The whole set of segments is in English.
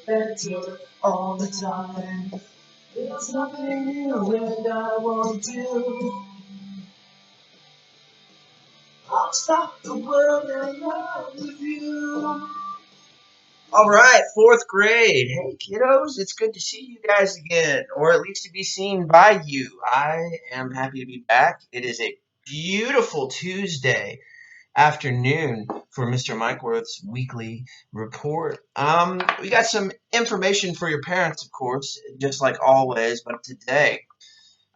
Better all the time. There's nothing new and I won't do. I'll stop the world and love with you. All right, fourth grade. Hey, kiddos, it's good to see you guys again, or at least to be seen by you. I am happy to be back. It is a beautiful Tuesday afternoon for Mr. Mikeworth's weekly report. We got some information for your parents, of course, just like always, but today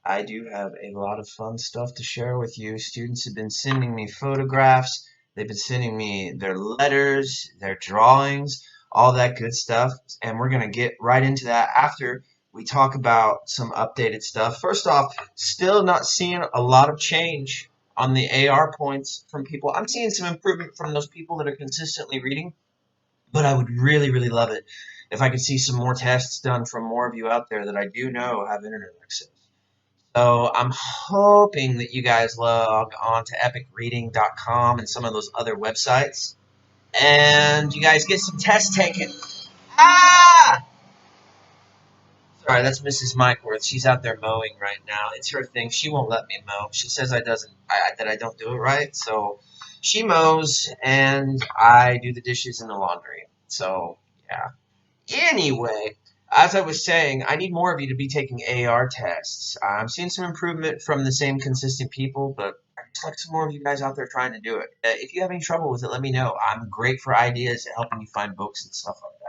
I do have a lot of fun stuff to share with you. Students have been sending me photographs. They've been sending me their letters, their drawings, all that good stuff. And we're going to get right into that after we talk about some updated stuff. First off, still not seeing a lot of change on the AR points from people. I'm seeing some improvement from those people that are consistently reading, but I would really, really love it if I could see some more tests done from more of you out there that I do know have internet access. So I'm hoping that you guys log on to epicreading.com and some of those other websites, and you guys get some tests taken. Ah! Sorry, that's Mrs. Mikeworth. She's out there mowing right now. It's her thing. She won't let me mow. She says that I don't do it right. So she mows, and I do the dishes and the laundry. So yeah. Anyway, as I was saying, I need more of you to be taking AR tests. I'm seeing some improvement from the same consistent people, but I just like some more of you guys out there trying to do it. If you have any trouble with it, let me know. I'm great for ideas and helping you find books and stuff like that.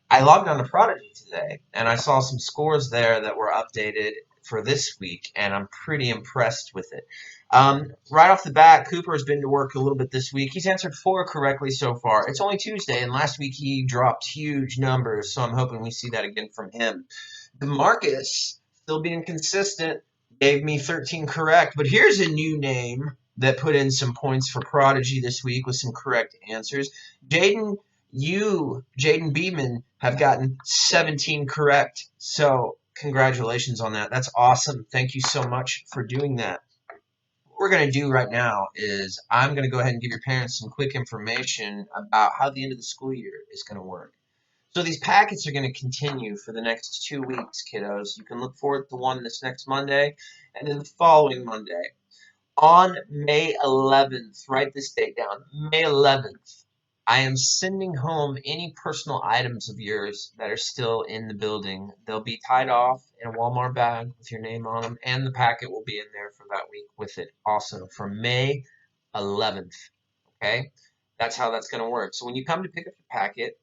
I logged on to Prodigy today, and I saw some scores there that were updated for this week, and I'm pretty impressed with it. Right off the bat, Cooper has been to work a little bit this week. He's answered 4 correctly so far. It's only Tuesday, and last week he dropped huge numbers, so I'm hoping we see that again from him. DeMarcus, still being consistent, gave me 13 correct, but here's a new name that put in some points for Prodigy this week with some correct answers. Jaden Beeman, have gotten 17 correct. So congratulations on that. That's awesome. Thank you so much for doing that. What we're going to do right now is I'm going to go ahead and give your parents some quick information about how the end of the school year is going to work. So these packets are going to continue for the next 2 weeks, kiddos. You can look forward to one this next Monday and then the following Monday. On May 11th, write this date down, May 11th, I am sending home any personal items of yours that are still in the building. They'll be tied off in a Walmart bag with your name on them, and the packet will be in there for that week with it also for May 11th. Okay? That's how that's going to work. So when you come to pick up your packet,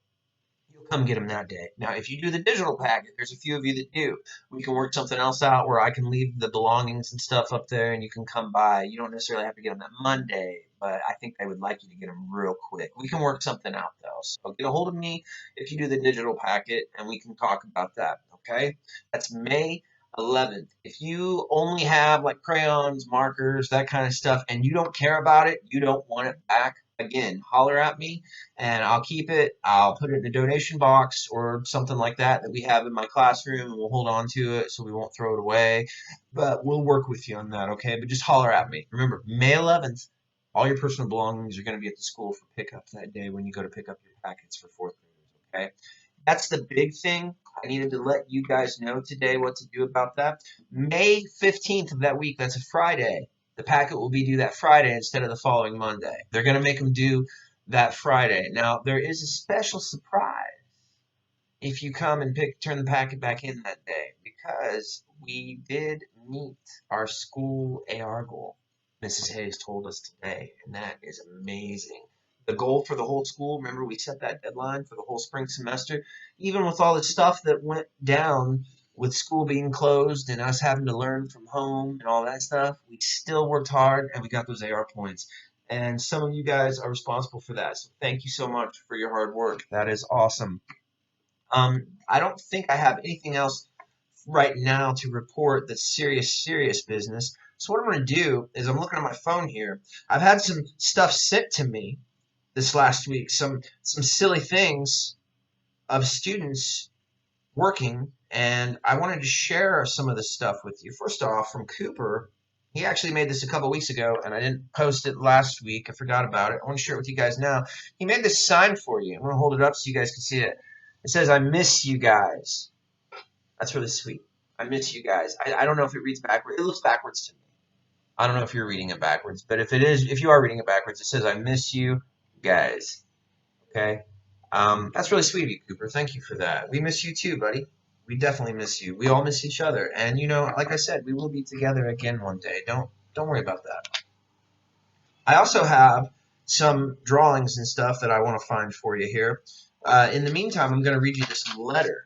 you'll come get them that day. Now, if you do the digital packet, there's a few of you that do. We can work something else out where I can leave the belongings and stuff up there and you can come by. You don't necessarily have to get them that Monday, but I think they would like you to get them real quick. We can work something out though. So get a hold of me if you do the digital packet and we can talk about that, okay? That's May 11th. If you only have like crayons, markers, that kind of stuff, and you don't care about it, you don't want it back, again, holler at me and I'll keep it. I'll put it in a donation box or something like that we have in my classroom, and we'll hold on to it so we won't throw it away. But we'll work with you on that, okay? But just holler at me. Remember, May 11th, all your personal belongings are going to be at the school for pickup that day when you go to pick up your packets for fourth graders, okay? That's the big thing. I needed to let you guys know today what to do about that. May 15th of that week, that's a Friday. The packet will be due that Friday instead of the following Monday. They're going to make them due that Friday. Now, there is a special surprise if you come and turn the packet back in that day because we did meet our school AR goal. Mrs. Hayes told us today, and that is amazing. The goal for the whole school, remember we set that deadline for the whole spring semester, even with all the stuff that went down with school being closed and us having to learn from home and all that stuff, we still worked hard and we got those AR points. And some of you guys are responsible for that. So thank you so much for your hard work. That is awesome. I don't think I have anything else right now to report that's serious business. So what I'm going to do is I'm looking at my phone here. I've had some stuff sent to me this last week, some silly things of students working, and I wanted to share some of this stuff with you. First off, from Cooper, He actually made this a couple weeks ago, and I didn't post it last week. I forgot about it. I want to share it with you guys now. He made this sign for you. I'm going to hold it up so you guys can see it. It says, I miss you guys. That's really sweet. I miss you guys. I don't know if it reads backwards. It looks backwards to me. I don't know if you're reading it backwards, but if you are reading it backwards, it says, I miss you guys. Okay? That's really sweet of you, Cooper. Thank you for that. We miss you too, buddy. We definitely miss you. We all miss each other. And like I said, we will be together again one day. Don't worry about that. I also have some drawings and stuff that I want to find for you here. In the meantime, I'm going to read you this letter.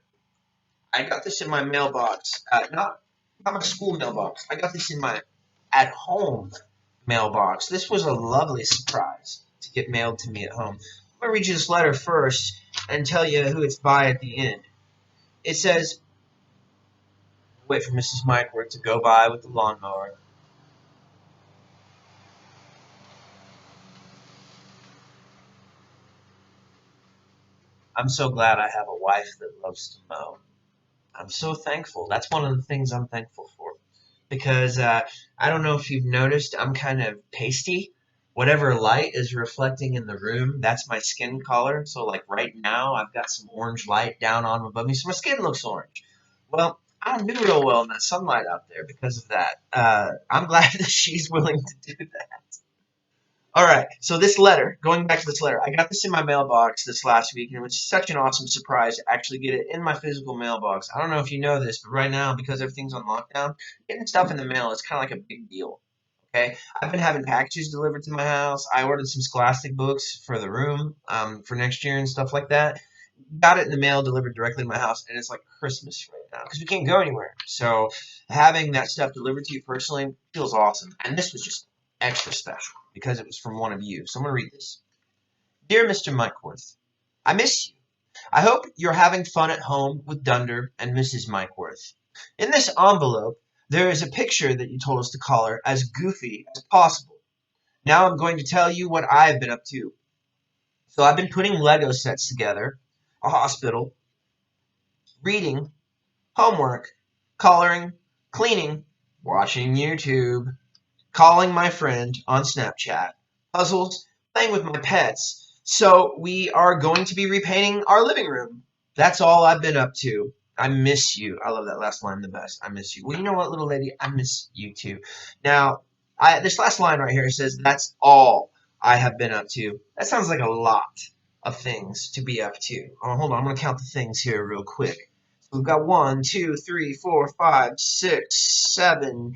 I got this in my mailbox, not my school mailbox. I got this in my at home mailbox. This was a lovely surprise to get mailed to me at home. I'm going to read you this letter first and tell you who it's by at the end. It says, wait for Mrs. Mikeworth to go by with the lawnmower. I'm so glad I have a wife that loves to mow. I'm so thankful. That's one of the things I'm thankful for. Because I don't know if you've noticed, I'm kind of pasty. Whatever light is reflecting in the room, that's my skin color. So, like right now, I've got some orange light down on above me, so my skin looks orange. Well, I don't do real well in that sunlight out there because of that. I'm glad that she's willing to do that. All right, so this letter, going back to this letter, I got this in my mailbox this last week, and it was such an awesome surprise to actually get it in my physical mailbox. I don't know if you know this, but right now, because everything's on lockdown, getting stuff in the mail is kind of like a big deal. Okay, I've been having packages delivered to my house. I ordered some Scholastic books for the room for next year and stuff like that. Got it in the mail delivered directly to my house, and it's like Christmas right now because we can't go anywhere. So having that stuff delivered to you personally feels awesome. And this was just extra special because it was from one of you. So I'm going to read this. Dear Mr. Mikeworth, I miss you. I hope you're having fun at home with Dunder and Mrs. Mikeworth. In this envelope, there is a picture that you told us to color as goofy as possible. Now I'm going to tell you what I've been up to. So I've been putting Lego sets together, a hospital, reading, homework, coloring, cleaning, watching YouTube, calling my friend on Snapchat, puzzles, playing with my pets. So we are going to be repainting our living room. That's all I've been up to. I miss you. I love that last line the best. I miss you. Well, you know what, little lady? I miss you too. Now, this last line right here says, that's all I have been up to. That sounds like a lot of things to be up to. Oh, hold on. I'm going to count the things here real quick. So we've got 1, 2, 3, 4, 5, 6, 7,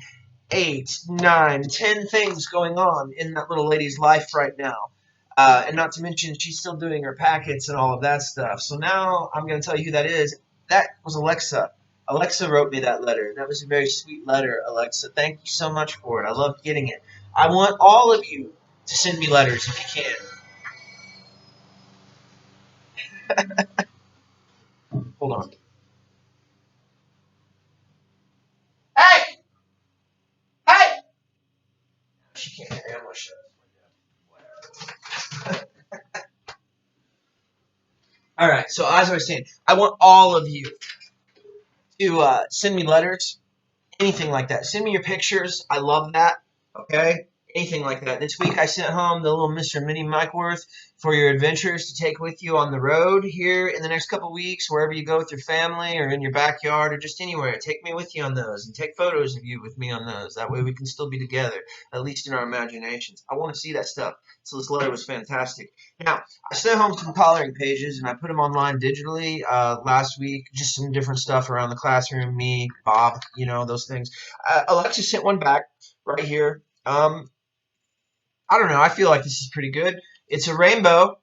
8, 9, 10 things going on in that little lady's life right now. And not to mention, she's still doing her packets and all of that stuff. So now I'm going to tell you who that is. That was Alexa. Alexa wrote me that letter. That was a very sweet letter, Alexa. Thank you so much for it. I loved getting it. I want all of you to send me letters if you can. Hold on. Hey! Hey! She can't hear me. I'm going to shut up. All right, so as I was saying, I want all of you to send me letters, anything like that. Send me your pictures. I love that. Okay? Anything like that. This week I sent home the little Mr. and Minnie Mikeworth for your adventures to take with you on the road here in the next couple weeks, wherever you go with your family or in your backyard or just anywhere. Take me with you on those and take photos of you with me on those. That way we can still be together, at least in our imaginations. I want to see that stuff. So this letter was fantastic. Now, I sent home some coloring pages and I put them online digitally last week. Just some different stuff around the classroom, me, Bob, those things. Alexa sent one back right here. I don't know. I feel like this is pretty good. It's a rainbow.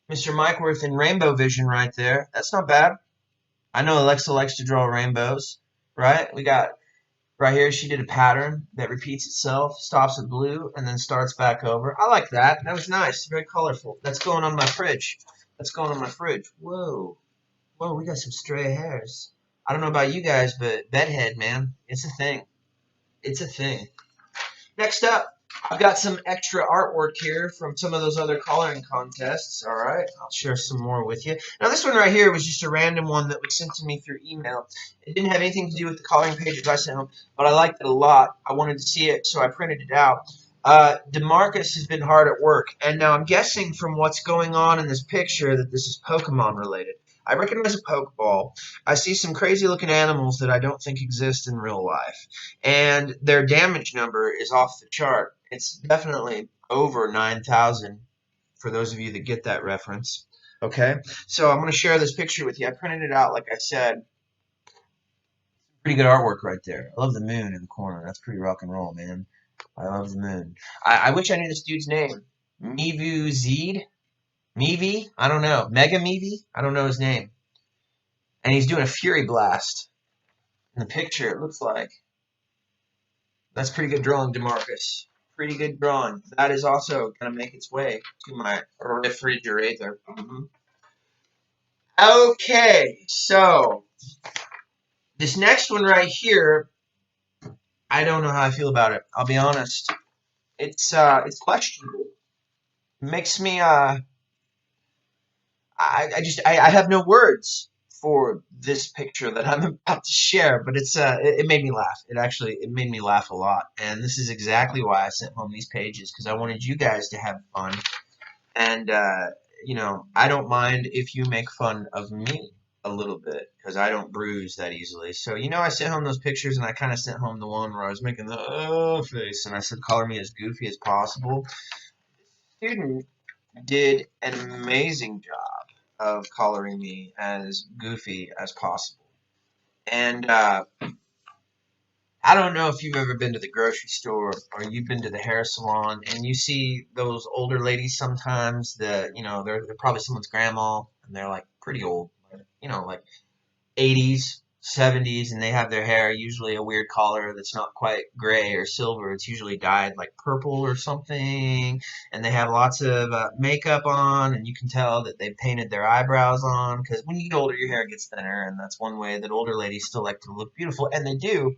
Mr. Mikeworth in rainbow vision right there. That's not bad. I know Alexa likes to draw rainbows, right? We got right here, she did a pattern that repeats itself, stops at blue, and then starts back over. I like that. That was nice. Very colorful. That's going on my fridge. That's going on my fridge. Whoa. Whoa, we got some stray hairs. I don't know about you guys, but bedhead, man. It's a thing. It's a thing. Next up. I've got some extra artwork here from some of those other coloring contests. All right, I'll share some more with you. Now, this one right here was just a random one that was sent to me through email. It didn't have anything to do with the coloring pages I sent home, but I liked it a lot. I wanted to see it, so I printed it out. DeMarcus has been hard at work, and now I'm guessing from what's going on in this picture that this is Pokemon related. I recognize a Pokeball. I see some crazy looking animals that I don't think exist in real life, and their damage number is off the chart. It's definitely over 9,000 for those of you that get that reference. Okay, so I'm going to share this picture with you. I printed it out, like I said. Pretty good artwork right there. I love the moon in the corner. That's pretty rock and roll, man. I love the moon. I wish I knew this dude's name. Mivu Zeed? Meavy? I don't know. Mega Meavy? I don't know his name. And he's doing a Fury Blast. In the picture, it looks like. That's pretty good drawing, DeMarcus. Pretty good drawing. That is also going to make its way to my refrigerator. Okay, so this next one right here, I don't know how I feel about it. I'll be honest. It's questionable. It makes me I have no words for this picture that I'm about to share, but it made me laugh. It made me laugh a lot, and this is exactly why I sent home these pages, because I wanted you guys to have fun. And I don't mind if you make fun of me a little bit, because I don't bruise that easily. So I sent home those pictures, and I kind of sent home the one where I was making the face, and I said color me as goofy as possible. Student did an amazing job of coloring me as goofy as possible. And I don't know if you've ever been to the grocery store or you've been to the hair salon and you see those older ladies sometimes that, they're probably someone's grandma and they're like pretty old, like 80s, 70s, and they have their hair usually a weird color that's not quite gray or silver. It's usually dyed like purple or something, and they have lots of makeup on, and you can tell that they painted their eyebrows on because when you get older, your hair gets thinner, and that's one way that older ladies still like to look beautiful, and they do.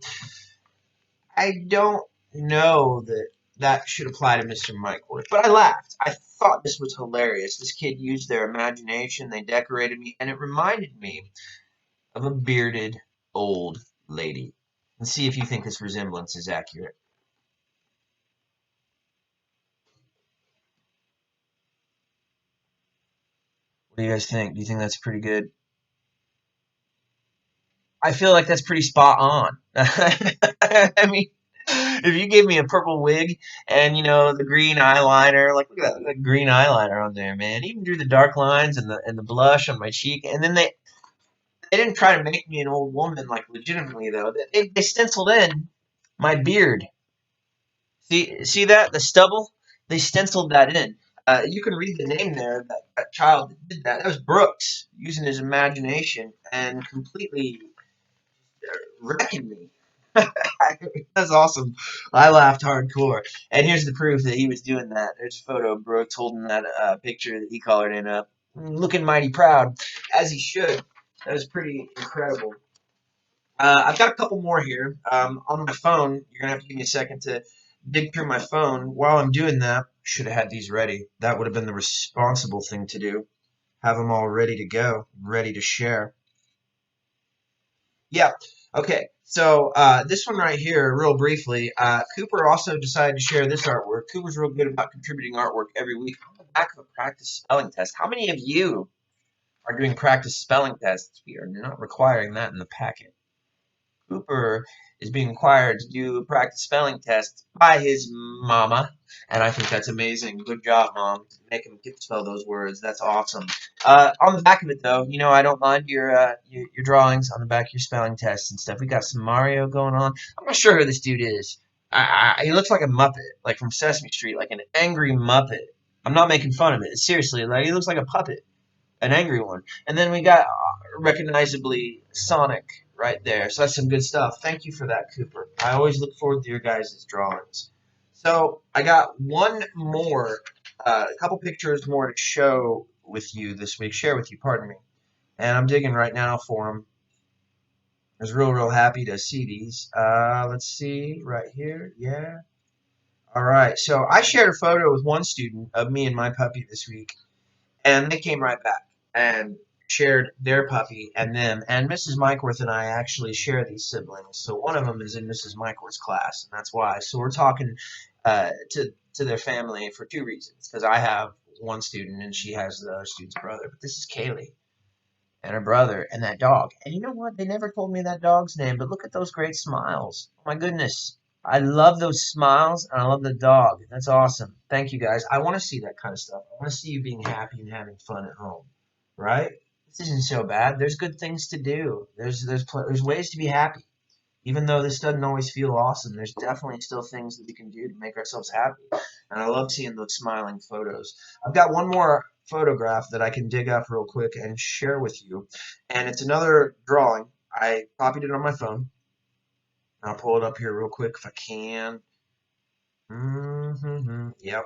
I don't know that that should apply to Mr. Mikeworth, but I laughed. I thought this was hilarious. This kid used their imagination. They decorated me, and it reminded me of a bearded old lady. And see if you think this resemblance is accurate. What do you guys think? Do you think that's pretty good? I feel like that's pretty spot on. I mean, if you gave me a purple wig and the green eyeliner, like look at that green eyeliner on there, man. Even drew the dark lines and the blush on my cheek, and then they didn't try to make me an old woman like legitimately though. They stenciled in my beard. See that? The stubble? They stenciled that in. You can read the name there. That child that did that. That was Brooks using his imagination and completely wrecking me. That's awesome. I laughed hardcore. And here's the proof that he was doing that. There's a photo of Brooks holding that picture that he colored in up, looking mighty proud, as he should. That was pretty incredible. I've got a couple more here on my phone. You're gonna have to give me a second to dig through my phone. While I'm doing that, should have had these ready. That would have been the responsible thing to do. Have them all ready to go, ready to share. Yeah. Okay. So this one right here, real briefly, Cooper also decided to share this artwork. Cooper's real good about contributing artwork every week on the back of a practice spelling test. How many of you are doing practice spelling tests? We are not requiring that in the packet. Cooper is being required to do a practice spelling test by his mama, and I think that's amazing. Good job, Mom. Make him get to spell those words. That's awesome. On the back of it, though, I don't mind your drawings on the back of your spelling tests and stuff. We got some Mario going on. I'm not sure who this dude is. He looks like a Muppet, like from Sesame Street, like an angry Muppet. I'm not making fun of it. Seriously, like he looks like a puppet, an angry one. And then we got recognizably Sonic right there. So that's some good stuff. Thank you for that, Cooper. I always look forward to your guys' drawings. So I got one more, a couple pictures more to show with you this week, share with you, pardon me. And I'm digging right now for them. I was real happy to see these. Let's see, right here, yeah. All right. So I shared a photo with one student of me and my puppy this week, and they came right back and shared their puppy and them. And Mrs. Mikeworth and I actually share these siblings. So one of them is in Mrs. Mikeworth's class, and that's why. So we're talking to their family for two reasons. Because I have one student and she has the other student's brother. But this is Kaylee and her brother and that dog. And you know what? They never told me that dog's name, but look at those great smiles. Oh my goodness. I love those smiles and I love the dog. That's awesome. Thank you guys. I want to see that kind of stuff. I want to see you being happy and having fun at home. Right? This isn't so bad. There's good things to do. There's ways to be happy. Even though this doesn't always feel awesome, there's definitely still things that we can do to make ourselves happy. And I love seeing those smiling photos. I've got one more photograph that I can dig up real quick and share with you. And it's another drawing. I copied it on my phone. I'll pull it up here real quick if I can. Yep.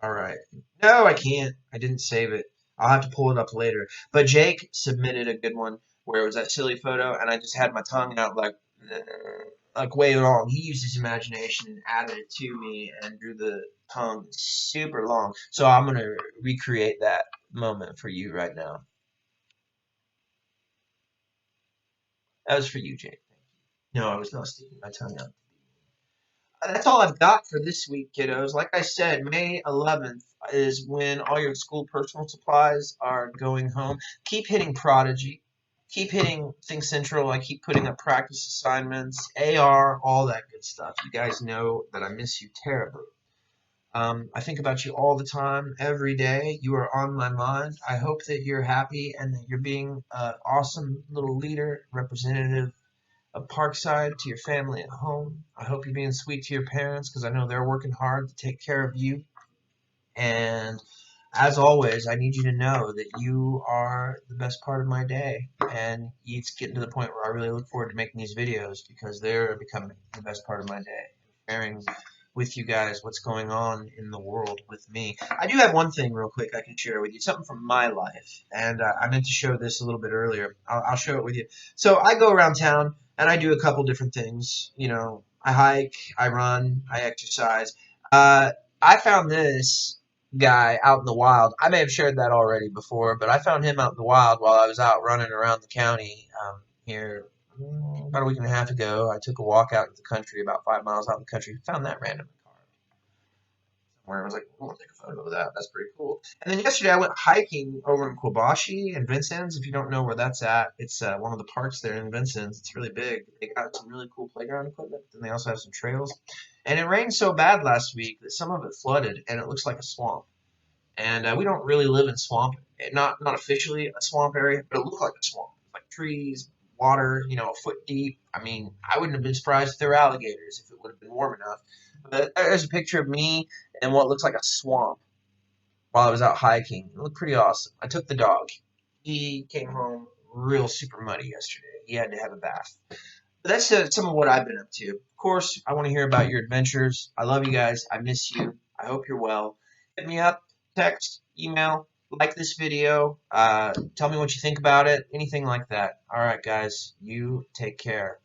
All right. No, I can't. I didn't save it. I'll have to pull it up later. But Jake submitted a good one where it was that silly photo, and I just had my tongue out like way long. He used his imagination and added it to me and drew the tongue super long. So I'm gonna recreate that moment for you right now. That was for you, Jake. No, I was not sticking my tongue out. That's all I've got for this week, kiddos. Like I said, May 11th is when all your school personal supplies are going home. Keep hitting Prodigy. Keep hitting Think Central. I keep putting up practice assignments, AR, all that good stuff. You guys know that I miss you terribly. I think about you all the time, every day. You are on my mind. I hope that you're happy and that you're being an awesome little leader, representative of Parkside to your family at home. I hope you're being sweet to your parents because I know they're working hard to take care of you. And as always, I need you to know that you are the best part of my day. And it's getting to the point where I really look forward to making these videos because they're becoming the best part of my day. Sharing with you guys what's going on in the world with me. I do have one thing real quick I can share with you, something from my life. And I meant to show this a little bit earlier. I'll show it with you. So I go around town and I do a couple different things. You know, I hike, I run, I exercise. I found this guy out in the wild. I may have shared that already before, but I found him out in the wild while I was out running around the county here about a week and a half ago. I took a walk out in the country, about 5 miles out in the country. Found that random car somewhere. I was like, oh, I'll take a photo of that. That's pretty cool. And then yesterday I went hiking over in Quabashi and Vincennes. If you don't know where that's at, it's one of the parks there in Vincennes. It's really big. They got some really cool playground equipment. Then they also have some trails. And it rained so bad last week that some of it flooded, and it looks like a swamp. And we don't really live in swamp, not officially a swamp area, but it looked like a swamp. Like trees, water, a foot deep. I mean, I wouldn't have been surprised if there were alligators if it would have been warm enough. But there's a picture of me in what looks like a swamp while I was out hiking. It looked pretty awesome. I took the dog. He came home real super muddy yesterday. He had to have a bath. But that's some of what I've been up to. Of course, I want to hear about your adventures. I love you guys. I miss you. I hope you're well. Hit me up, text, email, like this video. Tell me what you think about it. Anything like that. All right, guys. You take care.